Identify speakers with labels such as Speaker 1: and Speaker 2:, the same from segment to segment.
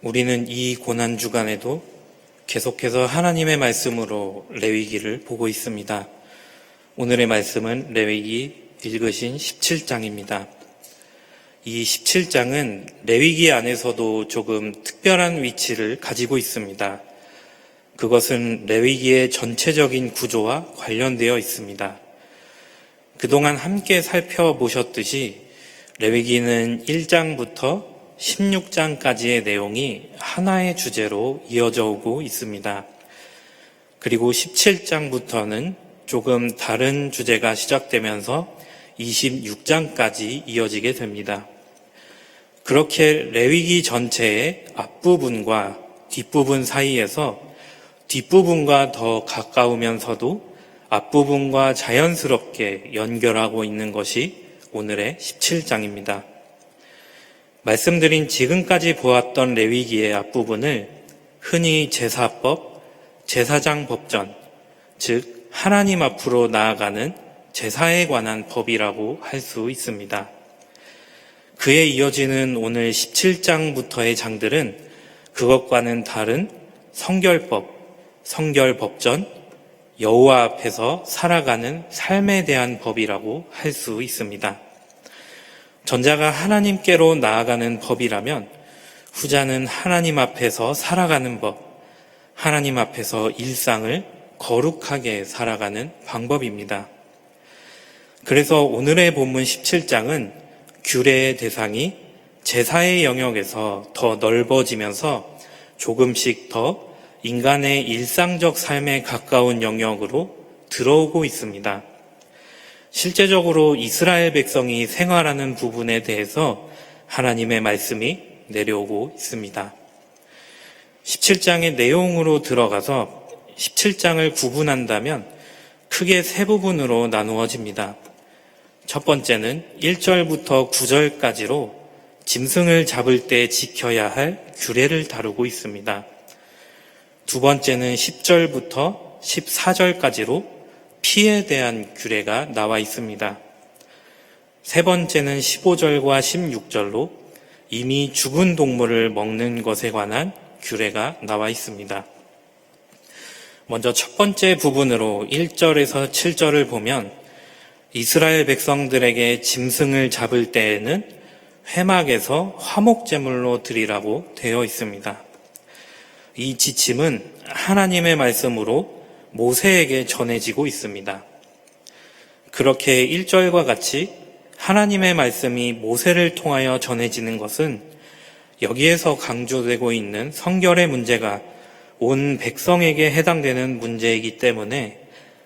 Speaker 1: 우리는 이 고난주간에도 계속해서 하나님의 말씀으로 레위기를 보고 있습니다. 오늘의 말씀은 레위기 읽으신 17장입니다. 이 17장은 레위기 안에서도 조금 특별한 위치를 가지고 있습니다. 그것은 레위기의 전체적인 구조와 관련되어 있습니다. 그동안 함께 살펴보셨듯이 레위기는 1장부터 16장까지의 내용이 하나의 주제로 이어져 오고 있습니다. 그리고 17장부터는 조금 다른 주제가 시작되면서 26장까지 이어지게 됩니다. 그렇게 레위기 전체의 앞부분과 뒷부분 사이에서 뒷부분과 더 가까우면서도 앞부분과 자연스럽게 연결하고 있는 것이 오늘의 17장입니다. 말씀드린 지금까지 보았던 레위기의 앞부분을 흔히 제사법, 제사장 법전, 즉 하나님 앞으로 나아가는 제사에 관한 법이라고 할 수 있습니다. 그에 이어지는 오늘 17장부터의 장들은 그것과는 다른 성결법, 성결법전, 여호와 앞에서 살아가는 삶에 대한 법이라고 할 수 있습니다. 전자가 하나님께로 나아가는 법이라면 후자는 하나님 앞에서 살아가는 법, 하나님 앞에서 일상을 거룩하게 살아가는 방법입니다. 그래서 오늘의 본문 17장은 규례의 대상이 제사의 영역에서 더 넓어지면서 조금씩 더 인간의 일상적 삶에 가까운 영역으로 들어오고 있습니다. 실제적으로 이스라엘 백성이 생활하는 부분에 대해서 하나님의 말씀이 내려오고 있습니다. 17장의 내용으로 들어가서 17장을 구분한다면 크게 세 부분으로 나누어집니다. 첫 번째는 1절부터 9절까지로 짐승을 잡을 때 지켜야 할 규례를 다루고 있습니다. 두 번째는 10절부터 14절까지로 피에 대한 규례가 나와 있습니다. 세 번째는 15절과 16절로 이미 죽은 동물을 먹는 것에 관한 규례가 나와 있습니다. 먼저 첫 번째 부분으로 1절에서 7절을 보면 이스라엘 백성들에게 짐승을 잡을 때에는 회막에서 화목제물로 드리라고 되어 있습니다. 이 지침은 하나님의 말씀으로 모세에게 전해지고 있습니다. 그렇게 1절과 같이 하나님의 말씀이 모세를 통하여 전해지는 것은 여기에서 강조되고 있는 성결의 문제가 온 백성에게 해당되는 문제이기 때문에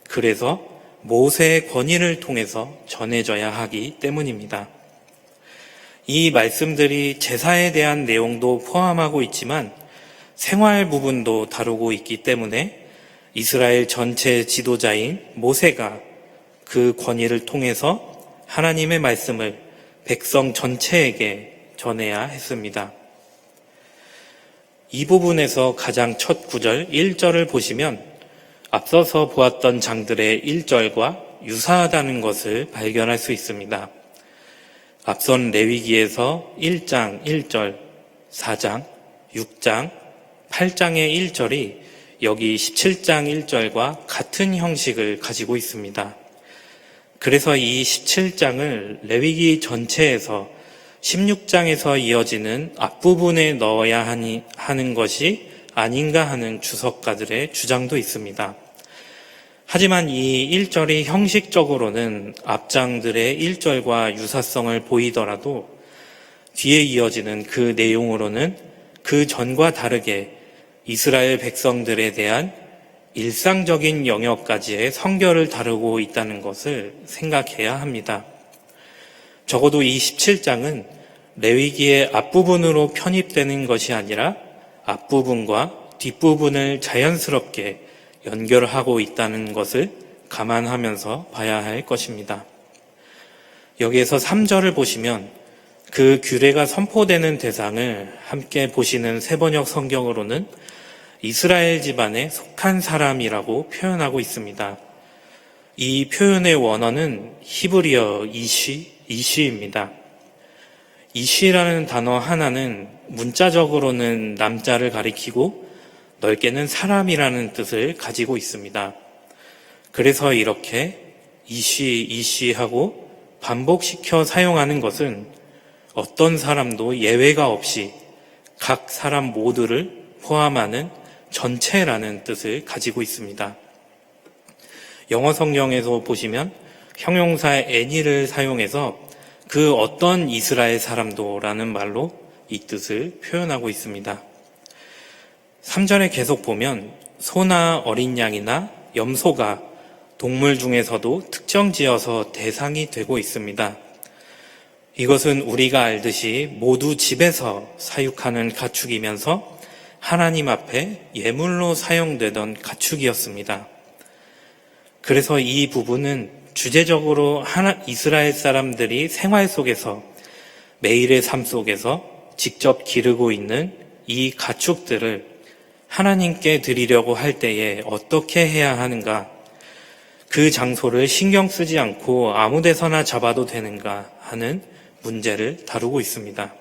Speaker 1: 그래서 모세의 권위를 통해서 전해져야 하기 때문입니다. 이 말씀들이 제사에 대한 내용도 포함하고 있지만 생활 부분도 다루고 있기 때문에 이스라엘 전체 지도자인 모세가 그 권위를 통해서 하나님의 말씀을 백성 전체에게 전해야 했습니다. 이 부분에서 가장 첫 구절 1절을 보시면 앞서서 보았던 장들의 1절과 유사하다는 것을 발견할 수 있습니다. 앞선 레위기에서 1장 1절, 4장, 6장, 8장의 1절이 여기 17장 1절과 같은 형식을 가지고 있습니다. 그래서 이 17장을 레위기 전체에서 16장에서 이어지는 앞부분에 넣어야 하는 것이 아닌가 하는 주석가들의 주장도 있습니다. 하지만 이 1절이 형식적으로는 앞장들의 1절과 유사성을 보이더라도 뒤에 이어지는 그 내용으로는 그 전과 다르게 이스라엘 백성들에 대한 일상적인 영역까지의 성결을 다루고 있다는 것을 생각해야 합니다. 적어도 이 17장은 레위기의 앞부분으로 편입되는 것이 아니라 앞부분과 뒷부분을 자연스럽게 연결하고 있다는 것을 감안하면서 봐야 할 것입니다. 여기에서 3절을 보시면 그 규례가 선포되는 대상을 함께 보시는 새번역 성경으로는 이스라엘 집안에 속한 사람이라고 표현하고 있습니다. 이 표현의 원어는 히브리어 이쉬입니다. 이쉬라는 단어 하나는 문자적으로는 남자를 가리키고 넓게는 사람이라는 뜻을 가지고 있습니다. 그래서 이렇게 이시하고 반복시켜 사용하는 것은 어떤 사람도 예외가 없이 각 사람 모두를 포함하는 전체라는 뜻을 가지고 있습니다. 영어 성경에서 보시면 형용사 any를 사용해서 그 어떤 이스라엘 사람도라는 말로 이 뜻을 표현하고 있습니다. 3절에 계속 보면 소나 어린 양이나 염소가 동물 중에서도 특정 지어서 대상이 되고 있습니다. 이것은 우리가 알듯이 모두 집에서 사육하는 가축이면서 하나님 앞에 예물로 사용되던 가축이었습니다. 그래서 이 부분은 주제적으로 이스라엘 사람들이 생활 속에서 매일의 삶 속에서 직접 기르고 있는 이 가축들을 하나님께 드리려고 할 때에 어떻게 해야 하는가, 그 장소를 신경 쓰지 않고 아무 데서나 잡아도 되는가 하는 문제를 다루고 있습니다.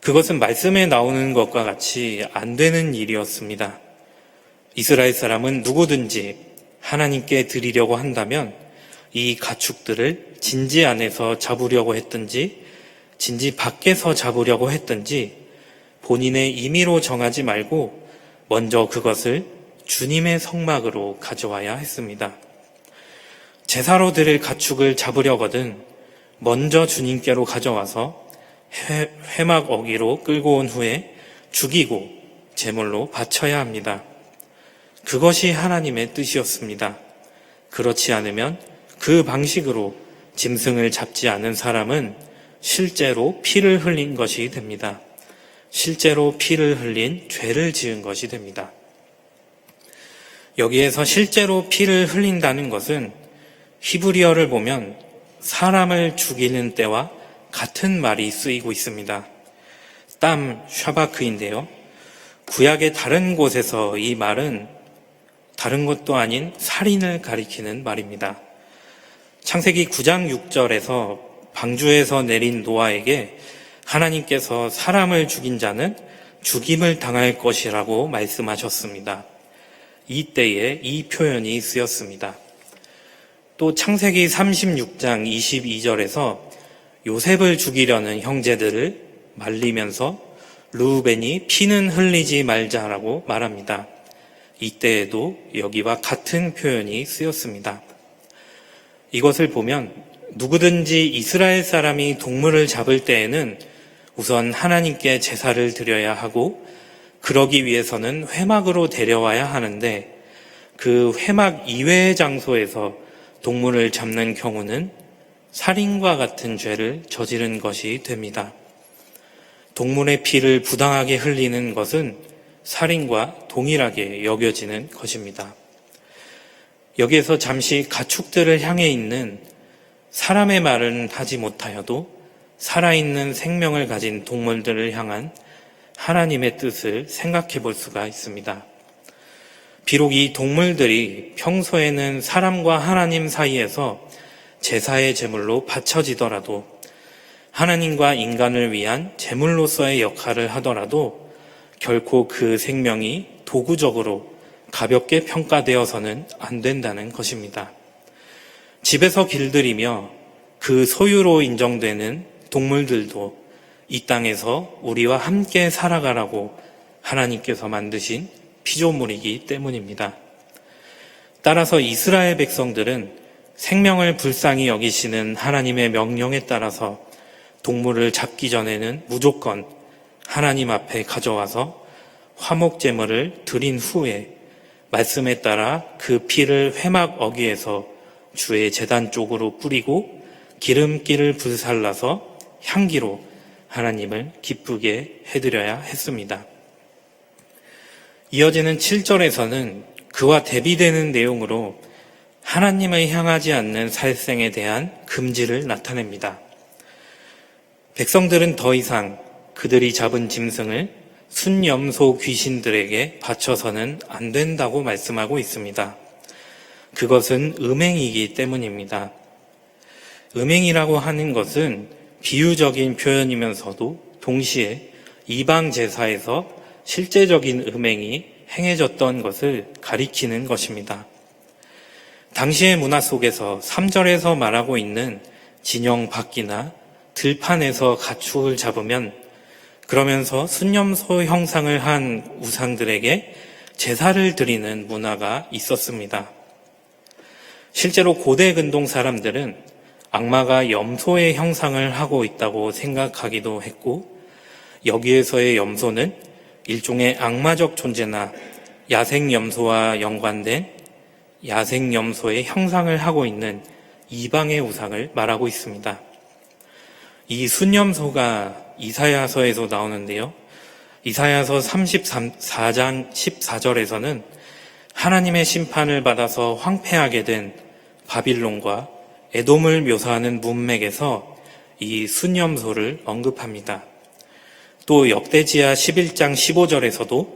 Speaker 1: 그것은 말씀에 나오는 것과 같이 안 되는 일이었습니다. 이스라엘 사람은 누구든지 하나님께 드리려고 한다면 이 가축들을 진지 안에서 잡으려고 했든지 진지 밖에서 잡으려고 했든지 본인의 임의로 정하지 말고 먼저 그것을 주님의 성막으로 가져와야 했습니다. 제사로 드릴 가축을 잡으려거든 먼저 주님께로 가져와서 회막 어기로 끌고 온 후에 죽이고 제물로 바쳐야 합니다. 그것이 하나님의 뜻이었습니다. 그렇지 않으면 그 방식으로 짐승을 잡지 않은 사람은 실제로 피를 흘린 것이 됩니다. 실제로 피를 흘린 죄를 지은 것이 됩니다. 여기에서 실제로 피를 흘린다는 것은 히브리어를 보면 사람을 죽이는 때와 같은 말이 쓰이고 있습니다. 땀, 샤바크인데요. 구약의 다른 곳에서 이 말은 다른 것도 아닌 살인을 가리키는 말입니다. 창세기 9장 6절에서 방주에서 내린 노아에게 하나님께서 사람을 죽인 자는 죽임을 당할 것이라고 말씀하셨습니다. 이때에 이 표현이 쓰였습니다. 또 창세기 36장 22절에서 요셉을 죽이려는 형제들을 말리면서 르우벤이 피는 흘리지 말자라고 말합니다. 이때에도 여기와 같은 표현이 쓰였습니다. 이것을 보면 누구든지 이스라엘 사람이 동물을 잡을 때에는 우선 하나님께 제사를 드려야 하고 그러기 위해서는 회막으로 데려와야 하는데 그 회막 이외의 장소에서 동물을 잡는 경우는 살인과 같은 죄를 저지른 것이 됩니다. 동물의 피를 부당하게 흘리는 것은 살인과 동일하게 여겨지는 것입니다. 여기에서 잠시 가축들을 향해 있는 사람의 말은 하지 못하여도 살아있는 생명을 가진 동물들을 향한 하나님의 뜻을 생각해 볼 수가 있습니다. 비록 이 동물들이 평소에는 사람과 하나님 사이에서 제사의 제물로 바쳐지더라도 하나님과 인간을 위한 제물로서의 역할을 하더라도 결코 그 생명이 도구적으로 가볍게 평가되어서는 안 된다는 것입니다. 집에서 길들이며 그 소유로 인정되는 동물들도 이 땅에서 우리와 함께 살아가라고 하나님께서 만드신 피조물이기 때문입니다. 따라서 이스라엘 백성들은 생명을 불쌍히 여기시는 하나님의 명령에 따라서 동물을 잡기 전에는 무조건 하나님 앞에 가져와서 화목제물을 드린 후에 말씀에 따라 그 피를 회막 어귀에서 주의 제단 쪽으로 뿌리고 기름기를 불살라서 향기로 하나님을 기쁘게 해드려야 했습니다. 이어지는 7절에서는 그와 대비되는 내용으로 하나님을 향하지 않는 살생에 대한 금지를 나타냅니다. 백성들은 더 이상 그들이 잡은 짐승을 순염소 귀신들에게 바쳐서는 안 된다고 말씀하고 있습니다. 그것은 음행이기 때문입니다. 음행이라고 하는 것은 비유적인 표현이면서도 동시에 이방 제사에서 실제적인 음행이 행해졌던 것을 가리키는 것입니다. 당시의 문화 속에서 3절에서 말하고 있는 진영 밖이나 들판에서 가축을 잡으면 그러면서 순념소 형상을 한 우상들에게 제사를 드리는 문화가 있었습니다. 실제로 고대 근동 사람들은 악마가 염소의 형상을 하고 있다고 생각하기도 했고, 여기에서의 염소는 일종의 악마적 존재나 야생염소와 연관된 야생염소의 형상을 하고 있는 이방의 우상을 말하고 있습니다. 이 순염소가 이사야서에서 나오는데요. 이사야서 34장 14절에서는 하나님의 심판을 받아서 황폐하게 된 바빌론과 에돔을 묘사하는 문맥에서 이 순염소를 언급합니다. 또 역대지하 11장 15절에서도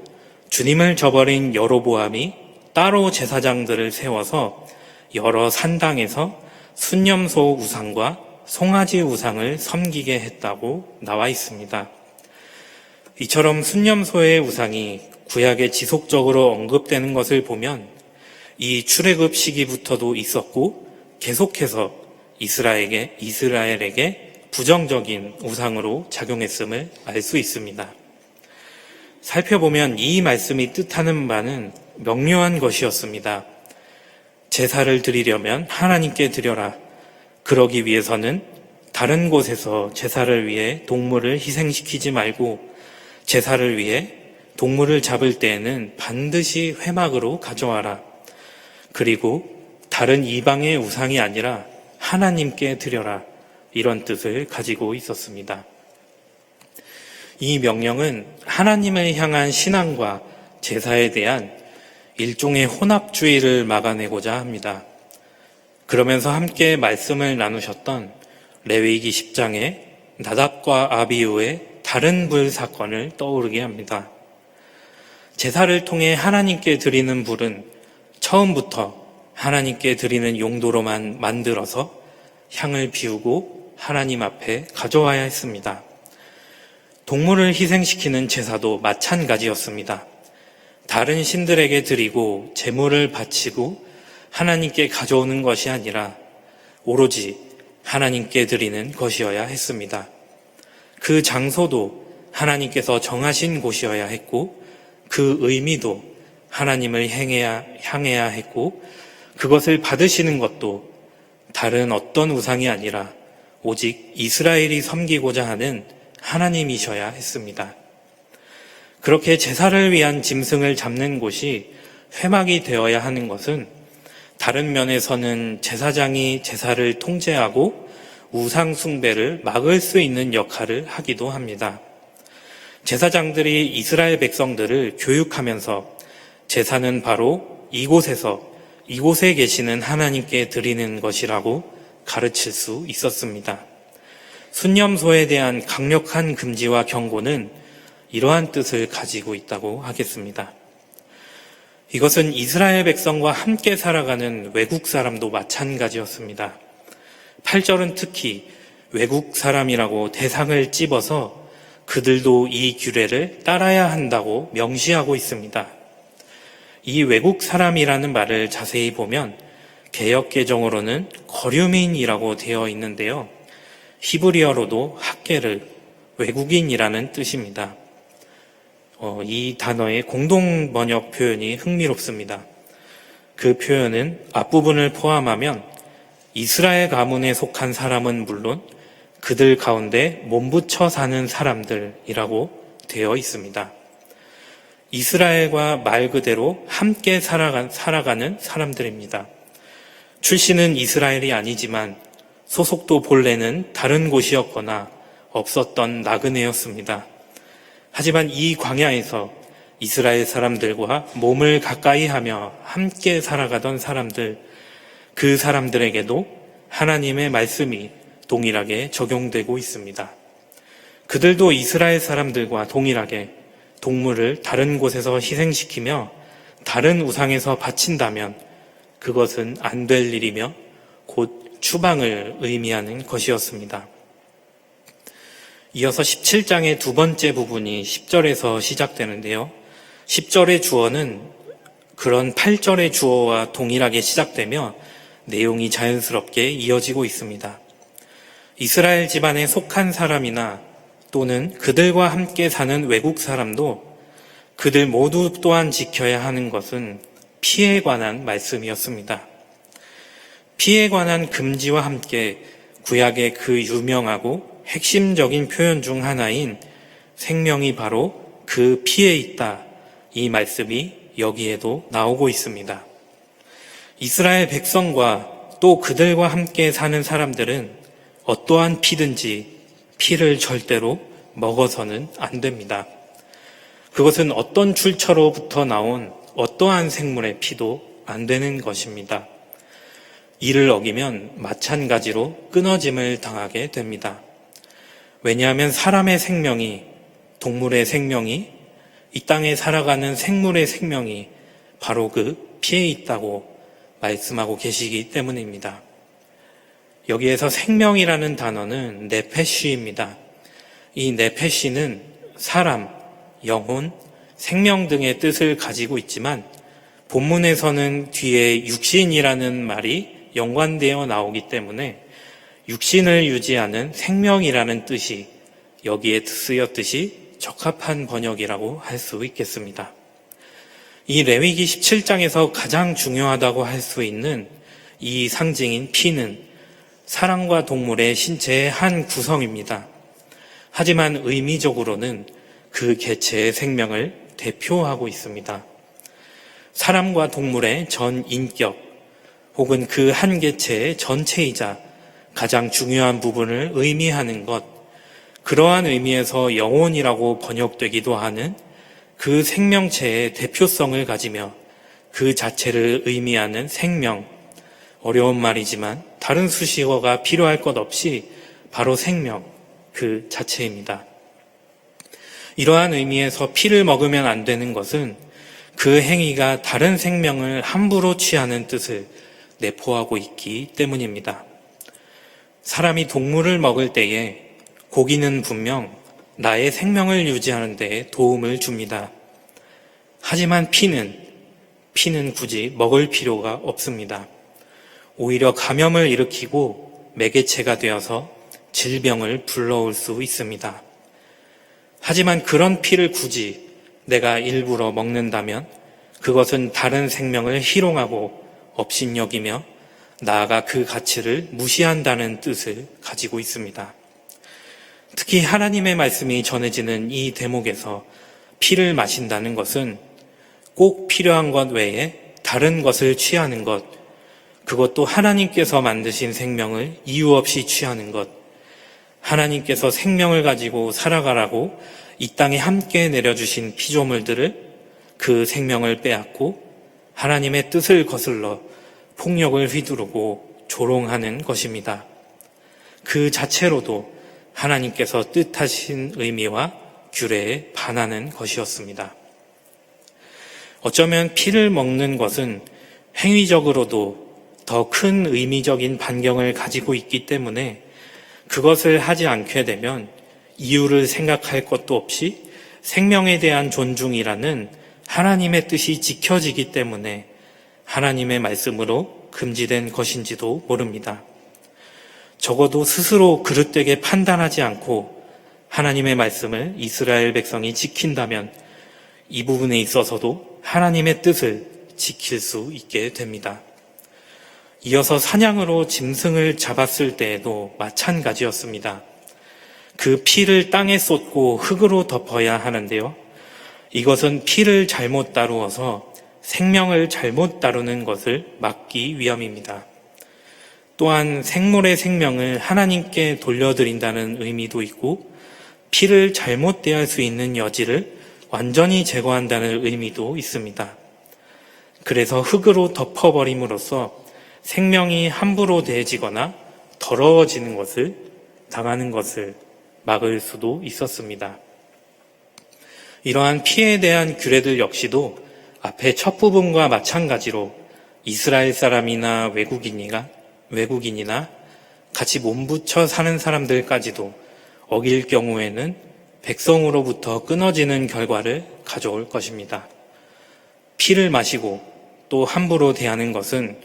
Speaker 1: 주님을 저버린 여로보암이 따로 제사장들을 세워서 여러 산당에서 순염소 우상과 송아지 우상을 섬기게 했다고 나와 있습니다. 이처럼 순염소의 우상이 구약에 지속적으로 언급되는 것을 보면 이 출애굽 시기부터도 있었고 계속해서 이스라엘에게 부정적인 우상으로 작용했음을 알 수 있습니다. 살펴보면 이 말씀이 뜻하는 바는 명료한 것이었습니다. 제사를 드리려면 하나님께 드려라. 그러기 위해서는 다른 곳에서 제사를 위해 동물을 희생시키지 말고 제사를 위해 동물을 잡을 때에는 반드시 회막으로 가져와라. 그리고 다른 이방의 우상이 아니라 하나님께 드려라. 이런 뜻을 가지고 있었습니다. 이 명령은 하나님을 향한 신앙과 제사에 대한 일종의 혼합주의를 막아내고자 합니다. 그러면서 함께 말씀을 나누셨던 레위기 10장의 나답과 아비후의 다른 불 사건을 떠오르게 합니다. 제사를 통해 하나님께 드리는 불은 처음부터 하나님께 드리는 용도로만 만들어서 향을 피우고 하나님 앞에 가져와야 했습니다. 동물을 희생시키는 제사도 마찬가지였습니다. 다른 신들에게 드리고 제물을 바치고 하나님께 가져오는 것이 아니라 오로지 하나님께 드리는 것이어야 했습니다. 그 장소도 하나님께서 정하신 곳이어야 했고 그 의미도 하나님을 향해야 했고 그것을 받으시는 것도 다른 어떤 우상이 아니라 오직 이스라엘이 섬기고자 하는 하나님이셔야 했습니다. 그렇게 제사를 위한 짐승을 잡는 곳이 회막이 되어야 하는 것은 다른 면에서는 제사장이 제사를 통제하고 우상 숭배를 막을 수 있는 역할을 하기도 합니다. 제사장들이 이스라엘 백성들을 교육하면서 제사는 바로 이곳에 계시는 하나님께 드리는 것이라고 가르칠 수 있었습니다. 순념소에 대한 강력한 금지와 경고는 이러한 뜻을 가지고 있다고 하겠습니다. 이것은 이스라엘 백성과 함께 살아가는 외국 사람도 마찬가지였습니다. 8절은 특히 외국 사람이라고 대상을 찝어서 그들도 이 규례를 따라야 한다고 명시하고 있습니다. 이 외국 사람이라는 말을 자세히 보면 개역개정으로는 거류민이라고 되어 있는데요. 히브리어로도 학계르, 외국인이라는 뜻입니다. 이 단어의 공동 번역 표현이 흥미롭습니다. 그 표현은 앞부분을 포함하면 이스라엘 가문에 속한 사람은 물론 그들 가운데 몸붙여 사는 사람들이라고 되어 있습니다. 이스라엘과 말 그대로 함께 살아가는 사람들입니다. 출신은 이스라엘이 아니지만 소속도 본래는 다른 곳이었거나 없었던 나그네였습니다. 하지만 이 광야에서 이스라엘 사람들과 몸을 가까이 하며 함께 살아가던 사람들, 그 사람들에게도 하나님의 말씀이 동일하게 적용되고 있습니다. 그들도 이스라엘 사람들과 동일하게 동물을 다른 곳에서 희생시키며 다른 우상에서 바친다면 그것은 안 될 일이며 곧 추방을 의미하는 것이었습니다. 이어서 17장의 두 번째 부분이 10절에서 시작되는데요. 10절의 주어는 그런 8절의 주어와 동일하게 시작되며 내용이 자연스럽게 이어지고 있습니다. 이스라엘 집안에 속한 사람이나 또는 그들과 함께 사는 외국 사람도 그들 모두 또한 지켜야 하는 것은 피에 관한 말씀이었습니다. 피에 관한 금지와 함께 구약의 그 유명하고 핵심적인 표현 중 하나인 생명이 바로 그 피에 있다. 이 말씀이 여기에도 나오고 있습니다. 이스라엘 백성과 또 그들과 함께 사는 사람들은 어떠한 피든지 피를 절대로 먹어서는 안 됩니다. 그것은 어떤 출처로부터 나온 어떠한 생물의 피도 안 되는 것입니다. 이를 어기면 마찬가지로 끊어짐을 당하게 됩니다. 왜냐하면 사람의 생명이, 동물의 생명이, 이 땅에 살아가는 생물의 생명이 바로 그 피에 있다고 말씀하고 계시기 때문입니다. 여기에서 생명이라는 단어는 네페쉬입니다. 이 네페쉬는 사람, 영혼, 생명 등의 뜻을 가지고 있지만 본문에서는 뒤에 육신이라는 말이 연관되어 나오기 때문에 육신을 유지하는 생명이라는 뜻이 여기에 쓰였듯이 적합한 번역이라고 할 수 있겠습니다. 이 레위기 17장에서 가장 중요하다고 할 수 있는 이 상징인 피는 사람과 동물의 신체의 한 구성입니다. 하지만 의미적으로는 그 개체의 생명을 대표하고 있습니다. 사람과 동물의 전 인격 혹은 그 한 개체의 전체이자 가장 중요한 부분을 의미하는 것, 그러한 의미에서 영혼이라고 번역되기도 하는 그 생명체의 대표성을 가지며 그 자체를 의미하는 생명, 어려운 말이지만 다른 수식어가 필요할 것 없이 바로 생명 그 자체입니다. 이러한 의미에서 피를 먹으면 안 되는 것은 그 행위가 다른 생명을 함부로 취하는 뜻을 내포하고 있기 때문입니다. 사람이 동물을 먹을 때에 고기는 분명 나의 생명을 유지하는 데 도움을 줍니다. 하지만 피는 굳이 먹을 필요가 없습니다. 오히려 감염을 일으키고 매개체가 되어서 질병을 불러올 수 있습니다. 하지만 그런 피를 굳이 내가 일부러 먹는다면 그것은 다른 생명을 희롱하고 업신여기며 나아가 그 가치를 무시한다는 뜻을 가지고 있습니다. 특히 하나님의 말씀이 전해지는 이 대목에서 피를 마신다는 것은 꼭 필요한 것 외에 다른 것을 취하는 것, 그것도 하나님께서 만드신 생명을 이유 없이 취하는 것, 하나님께서 생명을 가지고 살아가라고 이 땅에 함께 내려주신 피조물들을 그 생명을 빼앗고 하나님의 뜻을 거슬러 폭력을 휘두르고 조롱하는 것입니다. 그 자체로도 하나님께서 뜻하신 의미와 규례에 반하는 것이었습니다. 어쩌면 피를 먹는 것은 행위적으로도 더 큰 의미적인 반경을 가지고 있기 때문에 그것을 하지 않게 되면 이유를 생각할 것도 없이 생명에 대한 존중이라는 하나님의 뜻이 지켜지기 때문에 하나님의 말씀으로 금지된 것인지도 모릅니다. 적어도 스스로 그릇되게 판단하지 않고 하나님의 말씀을 이스라엘 백성이 지킨다면 이 부분에 있어서도 하나님의 뜻을 지킬 수 있게 됩니다. 이어서 사냥으로 짐승을 잡았을 때에도 마찬가지였습니다. 그 피를 땅에 쏟고 흙으로 덮어야 하는데요. 이것은 피를 잘못 다루어서 생명을 잘못 다루는 것을 막기 위함입니다. 또한 생물의 생명을 하나님께 돌려드린다는 의미도 있고 피를 잘못 대할 수 있는 여지를 완전히 제거한다는 의미도 있습니다. 그래서 흙으로 덮어버림으로써 생명이 함부로 대해지거나 더러워지는 것을 당하는 것을 막을 수도 있었습니다. 이러한 피에 대한 규례들 역시도 앞에 첫 부분과 마찬가지로 이스라엘 사람이나 외국인이나 같이 몸붙여 사는 사람들까지도 어길 경우에는 백성으로부터 끊어지는 결과를 가져올 것입니다. 피를 마시고 또 함부로 대하는 것은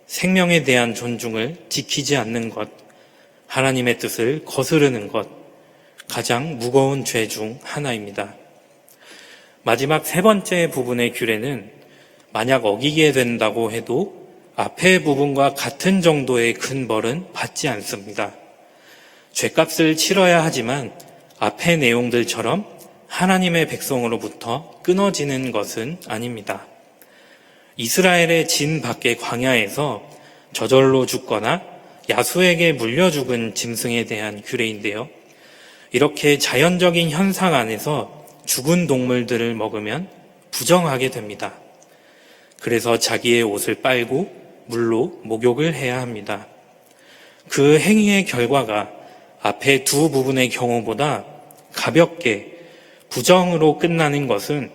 Speaker 1: 생명에 대한 존중을 지키지 않는 것, 하나님의 뜻을 거스르는 것, 가장 무거운 죄 중 하나입니다. 마지막 세 번째 부분의 규례는 만약 어기게 된다고 해도 앞의 부분과 같은 정도의 큰 벌은 받지 않습니다. 죄값을 치러야 하지만 앞의 내용들처럼 하나님의 백성으로부터 끊어지는 것은 아닙니다. 이스라엘의 진 밖의 광야에서 저절로 죽거나 야수에게 물려 죽은 짐승에 대한 규례인데요. 이렇게 자연적인 현상 안에서 죽은 동물들을 먹으면 부정하게 됩니다. 그래서 자기의 옷을 빨고 물로 목욕을 해야 합니다. 그 행위의 결과가 앞에 두 부분의 경우보다 가볍게 부정으로 끝나는 것은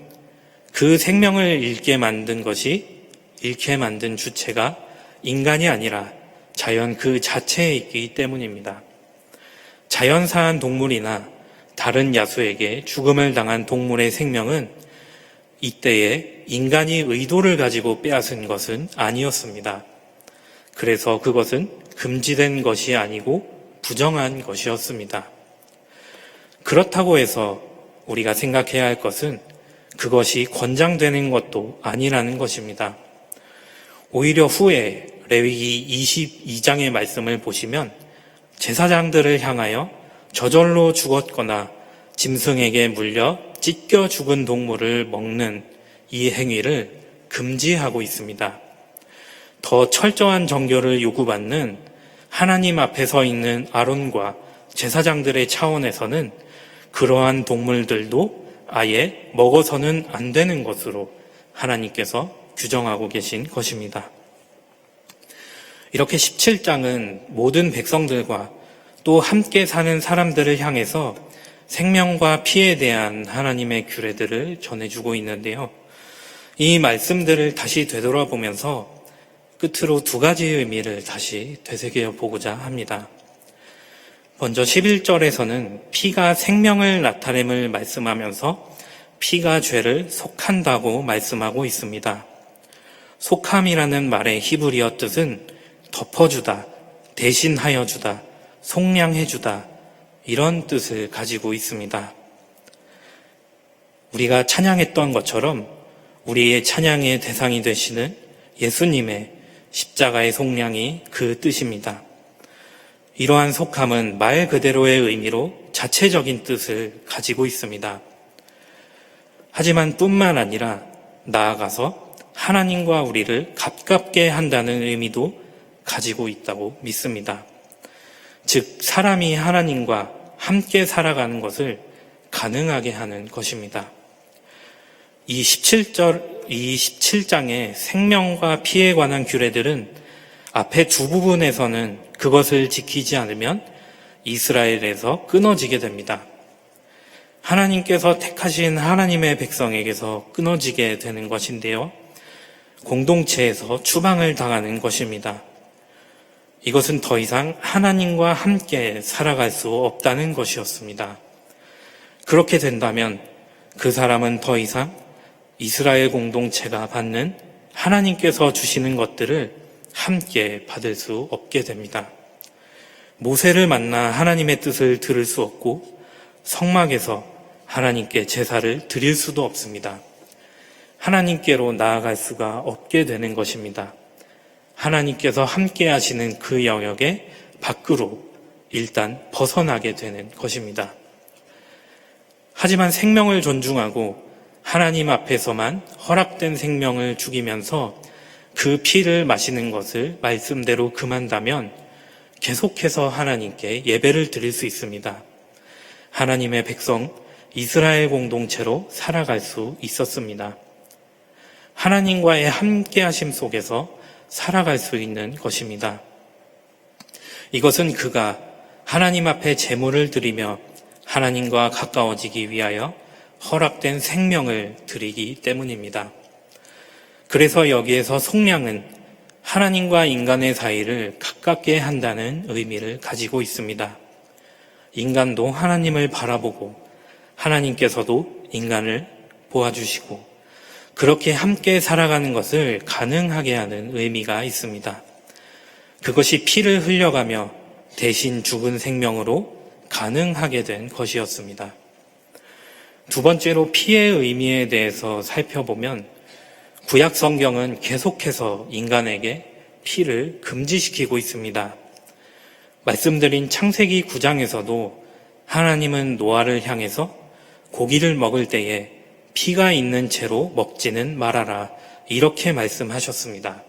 Speaker 1: 그 생명을 잃게 만든 주체가 인간이 아니라 자연 그 자체에 있기 때문입니다. 자연사한 동물이나 다른 야수에게 죽음을 당한 동물의 생명은 이때에 인간이 의도를 가지고 빼앗은 것은 아니었습니다. 그래서 그것은 금지된 것이 아니고 부정한 것이었습니다. 그렇다고 해서 우리가 생각해야 할 것은 그것이 권장되는 것도 아니라는 것입니다. 오히려 후에 레위기 22장의 말씀을 보시면 제사장들을 향하여 저절로 죽었거나 짐승에게 물려 찢겨 죽은 동물을 먹는 이 행위를 금지하고 있습니다. 더 철저한 정결을 요구받는 하나님 앞에 서 있는 아론과 제사장들의 차원에서는 그러한 동물들도 아예 먹어서는 안 되는 것으로 하나님께서 규정하고 계신 것입니다. 이렇게 17장은 모든 백성들과 또 함께 사는 사람들을 향해서 생명과 피에 대한 하나님의 규례들을 전해주고 있는데요. 이 말씀들을 다시 되돌아보면서 끝으로 두 가지의 의미를 다시 되새겨 보고자 합니다. 먼저 11절에서는 피가 생명을 나타냄을 말씀하면서 피가 죄를 속한다고 말씀하고 있습니다. 속함이라는 말의 히브리어 뜻은 덮어주다, 대신하여 주다, 속량해주다 이런 뜻을 가지고 있습니다. 우리가 찬양했던 것처럼 우리의 찬양의 대상이 되시는 예수님의 십자가의 속량이 그 뜻입니다. 이러한 속함은 말 그대로의 의미로 자체적인 뜻을 가지고 있습니다. 하지만 뿐만 아니라 나아가서 하나님과 우리를 가깝게 한다는 의미도 가지고 있다고 믿습니다. 즉 사람이 하나님과 함께 살아가는 것을 가능하게 하는 것입니다. 이 17장의 생명과 피에 관한 규례들은 앞에 두 부분에서는 그것을 지키지 않으면 이스라엘에서 끊어지게 됩니다. 하나님께서 택하신 하나님의 백성에게서 끊어지게 되는 것인데요. 공동체에서 추방을 당하는 것입니다. 이것은 더 이상 하나님과 함께 살아갈 수 없다는 것이었습니다. 그렇게 된다면 그 사람은 더 이상 이스라엘 공동체가 받는 하나님께서 주시는 것들을 함께 받을 수 없게 됩니다. 모세를 만나 하나님의 뜻을 들을 수 없고 성막에서 하나님께 제사를 드릴 수도 없습니다. 하나님께로 나아갈 수가 없게 되는 것입니다. 하나님께서 함께 하시는 그 영역의 밖으로 일단 벗어나게 되는 것입니다. 하지만 생명을 존중하고 하나님 앞에서만 허락된 생명을 죽이면서 그 피를 마시는 것을 말씀대로 금한다면 계속해서 하나님께 예배를 드릴 수 있습니다. 하나님의 백성 이스라엘 공동체로 살아갈 수 있었습니다. 하나님과의 함께하심 속에서 살아갈 수 있는 것입니다. 이것은 그가 하나님 앞에 제물을 드리며 하나님과 가까워지기 위하여 허락된 생명을 드리기 때문입니다. 그래서 여기에서 속량은 하나님과 인간의 사이를 가깝게 한다는 의미를 가지고 있습니다. 인간도 하나님을 바라보고 하나님께서도 인간을 보아주시고 그렇게 함께 살아가는 것을 가능하게 하는 의미가 있습니다. 그것이 피를 흘려가며 대신 죽은 생명으로 가능하게 된 것이었습니다. 두 번째로 피의 의미에 대해서 살펴보면 구약 성경은 계속해서 인간에게 피를 금지시키고 있습니다. 말씀드린 창세기 9장에서도 하나님은 노아를 향해서 고기를 먹을 때에 피가 있는 채로 먹지는 말아라 이렇게 말씀하셨습니다.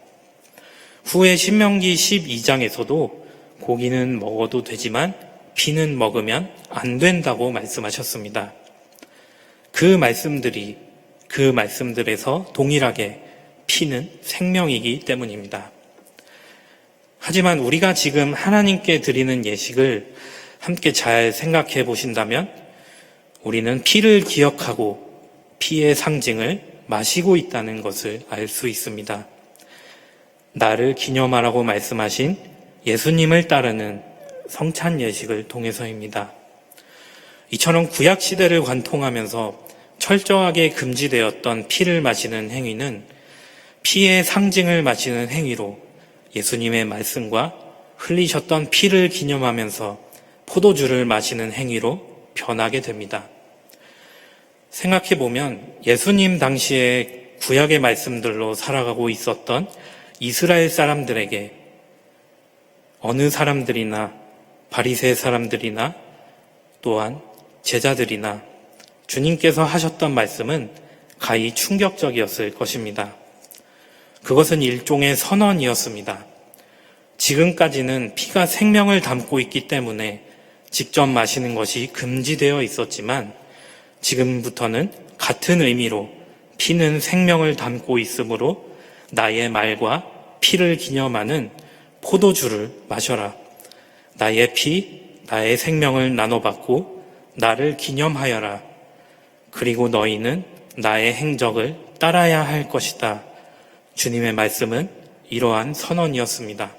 Speaker 1: 후에 신명기 12장에서도 고기는 먹어도 되지만 피는 먹으면 안 된다고 말씀하셨습니다. 그 말씀들에서 동일하게 피는 생명이기 때문입니다. 하지만 우리가 지금 하나님께 드리는 예식을 함께 잘 생각해 보신다면 우리는 피를 기억하고 피의 상징을 마시고 있다는 것을 알 수 있습니다. 나를 기념하라고 말씀하신 예수님을 따르는 성찬 예식을 통해서입니다. 이처럼 구약 시대를 관통하면서 철저하게 금지되었던 피를 마시는 행위는 피의 상징을 마시는 행위로 예수님의 말씀과 흘리셨던 피를 기념하면서 포도주를 마시는 행위로 변하게 됩니다. 생각해보면 예수님 당시에 구약의 말씀들로 살아가고 있었던 이스라엘 사람들에게 어느 사람들이나 바리새 사람들이나 또한 제자들이나 주님께서 하셨던 말씀은 가히 충격적이었을 것입니다. 그것은 일종의 선언이었습니다. 지금까지는 피가 생명을 담고 있기 때문에 직접 마시는 것이 금지되어 있었지만 지금부터는 같은 의미로 피는 생명을 담고 있으므로 나의 말과 피를 기념하는 포도주를 마셔라. 나의 피, 나의 생명을 나눠받고 나를 기념하여라. 그리고 너희는 나의 행적을 따라야 할 것이다. 주님의 말씀은 이러한 선언이었습니다.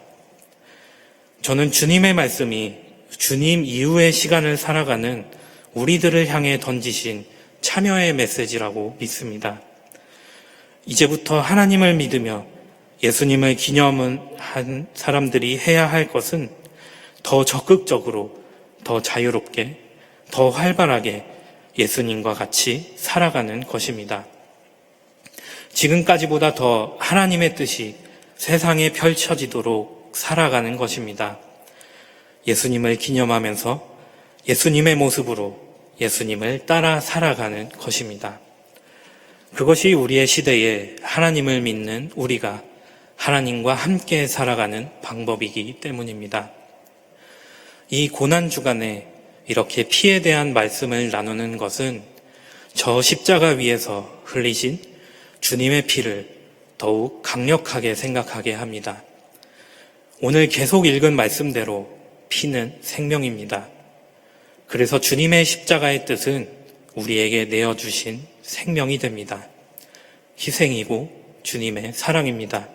Speaker 1: 저는 주님의 말씀이 주님 이후의 시간을 살아가는 우리들을 향해 던지신 참여의 메시지라고 믿습니다. 이제부터 하나님을 믿으며 예수님을 기념한 사람들이 해야 할 것은 더 적극적으로, 더 자유롭게, 더 활발하게 예수님과 같이 살아가는 것입니다. 지금까지보다 더 하나님의 뜻이 세상에 펼쳐지도록 살아가는 것입니다. 예수님을 기념하면서 예수님의 모습으로 예수님을 따라 살아가는 것입니다. 그것이 우리의 시대에 하나님을 믿는 우리가 하나님과 함께 살아가는 방법이기 때문입니다. 이 고난주간에 이렇게 피에 대한 말씀을 나누는 것은 저 십자가 위에서 흘리신 주님의 피를 더욱 강력하게 생각하게 합니다. 오늘 계속 읽은 말씀대로 피는 생명입니다. 그래서 주님의 십자가의 뜻은 우리에게 내어주신 생명이 됩니다. 희생이고 주님의 사랑입니다.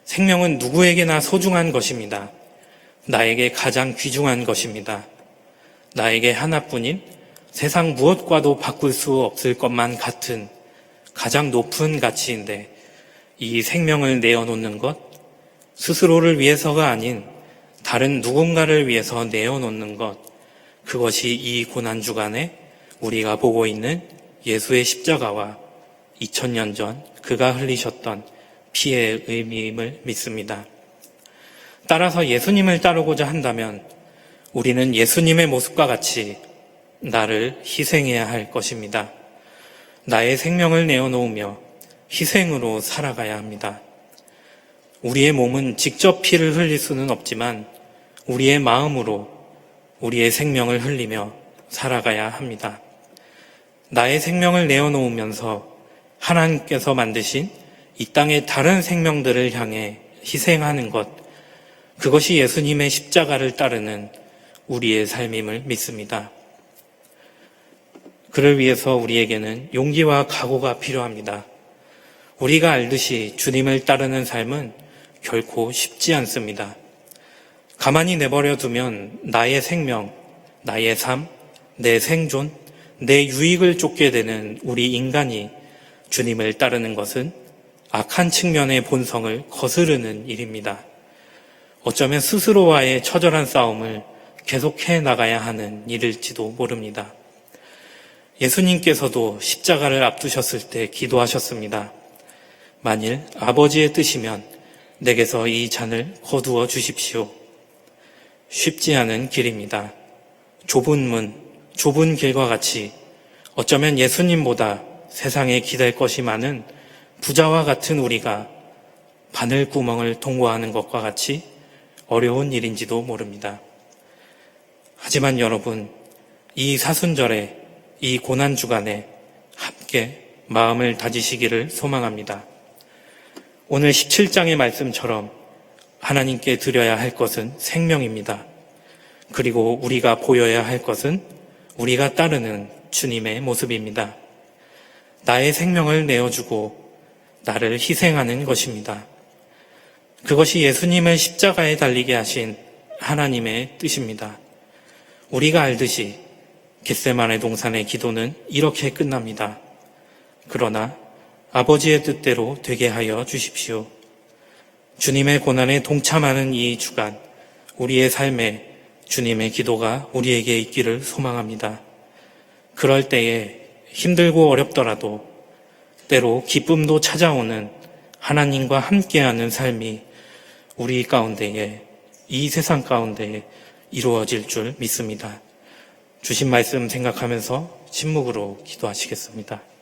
Speaker 1: 생명은 누구에게나 소중한 것입니다. 나에게 가장 귀중한 것입니다. 나에게 하나뿐인 세상 무엇과도 바꿀 수 없을 것만 같은 가장 높은 가치인데 이 생명을 내어놓는 것, 스스로를 위해서가 아닌 다른 누군가를 위해서 내어놓는 것, 그것이 이 고난주간에 우리가 보고 있는 예수의 십자가와 2000년 전 그가 흘리셨던 피의 의미임을 믿습니다. 따라서 예수님을 따르고자 한다면 우리는 예수님의 모습과 같이 나를 희생해야 할 것입니다. 나의 생명을 내어놓으며 희생으로 살아가야 합니다. 우리의 몸은 직접 피를 흘릴 수는 없지만 우리의 마음으로 우리의 생명을 흘리며 살아가야 합니다. 나의 생명을 내어놓으면서 하나님께서 만드신 이 땅의 다른 생명들을 향해 희생하는 것, 그것이 예수님의 십자가를 따르는 우리의 삶임을 믿습니다. 그를 위해서 우리에게는 용기와 각오가 필요합니다. 우리가 알듯이 주님을 따르는 삶은 결코 쉽지 않습니다. 가만히 내버려 두면 나의 생명, 나의 삶, 내 생존, 내 유익을 쫓게 되는 우리 인간이 주님을 따르는 것은 악한 측면의 본성을 거스르는 일입니다. 어쩌면 스스로와의 처절한 싸움을 계속해 나가야 하는 일일지도 모릅니다. 예수님께서도 십자가를 앞두셨을 때 기도하셨습니다. 만일 아버지의 뜻이면 내게서 이 잔을 거두어 주십시오. 쉽지 않은 길입니다. 좁은 문, 좁은 길과 같이 어쩌면 예수님보다 세상에 기댈 것이 많은 부자와 같은 우리가 바늘구멍을 통과하는 것과 같이 어려운 일인지도 모릅니다. 하지만 여러분, 이 사순절에 이 고난주간에 함께 마음을 다지시기를 소망합니다. 오늘 17장의 말씀처럼 하나님께 드려야 할 것은 생명입니다. 그리고 우리가 보여야 할 것은 우리가 따르는 주님의 모습입니다. 나의 생명을 내어주고 나를 희생하는 것입니다. 그것이 예수님을 십자가에 달리게 하신 하나님의 뜻입니다. 우리가 알듯이 겟세마네 동산의 기도는 이렇게 끝납니다. 그러나 아버지의 뜻대로 되게 하여 주십시오. 주님의 고난에 동참하는 이 주간, 우리의 삶에 주님의 기도가 우리에게 있기를 소망합니다. 그럴 때에 힘들고 어렵더라도 때로 기쁨도 찾아오는 하나님과 함께하는 삶이 우리 가운데에, 이 세상 가운데에 이루어질 줄 믿습니다. 주신 말씀 생각하면서 침묵으로 기도하시겠습니다.